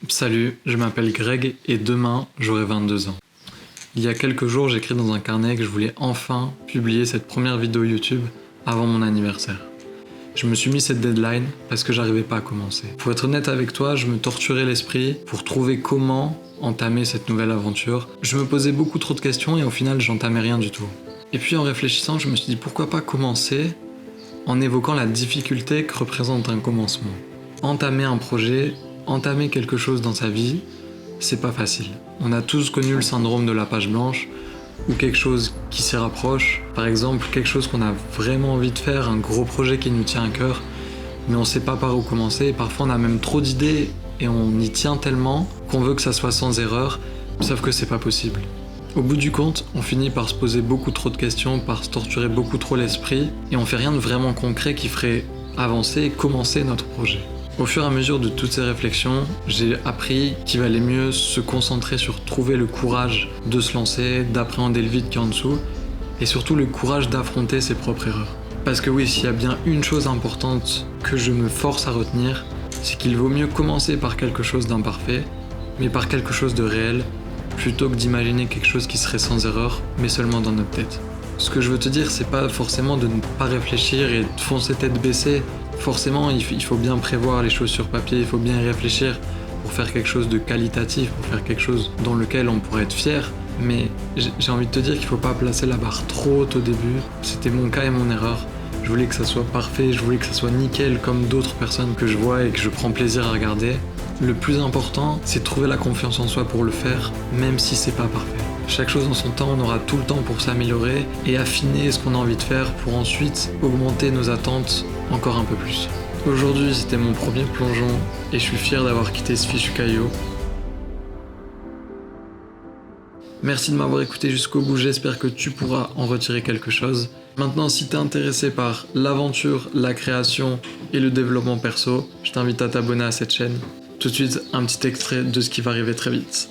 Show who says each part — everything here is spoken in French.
Speaker 1: Salut, je m'appelle Greg et demain j'aurai 22 ans. Il y a quelques jours, j'écris dans un carnet que je voulais enfin publier cette première vidéo YouTube avant mon anniversaire. Je me suis mis cette deadline parce que j'arrivais pas à commencer. Pour être honnête avec toi, je me torturais l'esprit pour trouver comment entamer cette nouvelle aventure. Je me posais beaucoup trop de questions et au final j'entamais rien du tout. Et puis en réfléchissant, je me suis dit pourquoi pas commencer en évoquant la difficulté que représente un commencement. Entamer un projet, entamer quelque chose dans sa vie, c'est pas facile. On a tous connu le syndrome de la page blanche, ou quelque chose qui s'y rapproche. Par exemple, quelque chose qu'on a vraiment envie de faire, un gros projet qui nous tient à cœur, mais on sait pas par où commencer. Parfois on a même trop d'idées et on y tient tellement qu'on veut que ça soit sans erreur, sauf que c'est pas possible. Au bout du compte, on finit par se poser beaucoup trop de questions, par se torturer beaucoup trop l'esprit, et on fait rien de vraiment concret qui ferait avancer et commencer notre projet. Au fur et à mesure de toutes ces réflexions, j'ai appris qu'il valait mieux se concentrer sur trouver le courage de se lancer, d'appréhender le vide qui est en dessous, et surtout le courage d'affronter ses propres erreurs. Parce que oui, s'il y a bien une chose importante que je me force à retenir, c'est qu'il vaut mieux commencer par quelque chose d'imparfait, mais par quelque chose de réel, plutôt que d'imaginer quelque chose qui serait sans erreur, mais seulement dans notre tête. Ce que je veux te dire, c'est pas forcément de ne pas réfléchir et de foncer tête baissée. Forcément, il faut bien prévoir les choses sur papier, il faut bien y réfléchir pour faire quelque chose de qualitatif, pour faire quelque chose dans lequel on pourrait être fier. Mais j'ai envie de te dire qu'il faut pas placer la barre trop haute au début. C'était mon cas et mon erreur. Je voulais que ça soit parfait, je voulais que ça soit nickel comme d'autres personnes que je vois et que je prends plaisir à regarder. Le plus important, c'est de trouver la confiance en soi pour le faire, même si c'est pas parfait. Chaque chose en son temps, on aura tout le temps pour s'améliorer et affiner ce qu'on a envie de faire pour ensuite augmenter nos attentes encore un peu plus. Aujourd'hui, c'était mon premier plongeon et je suis fier d'avoir quitté ce fichu caillou. Merci de m'avoir écouté jusqu'au bout, j'espère que tu pourras en retirer quelque chose. Maintenant, si t'es intéressé par l'aventure, la création et le développement perso, je t'invite à t'abonner à cette chaîne. Tout de suite, un petit extrait de ce qui va arriver très vite.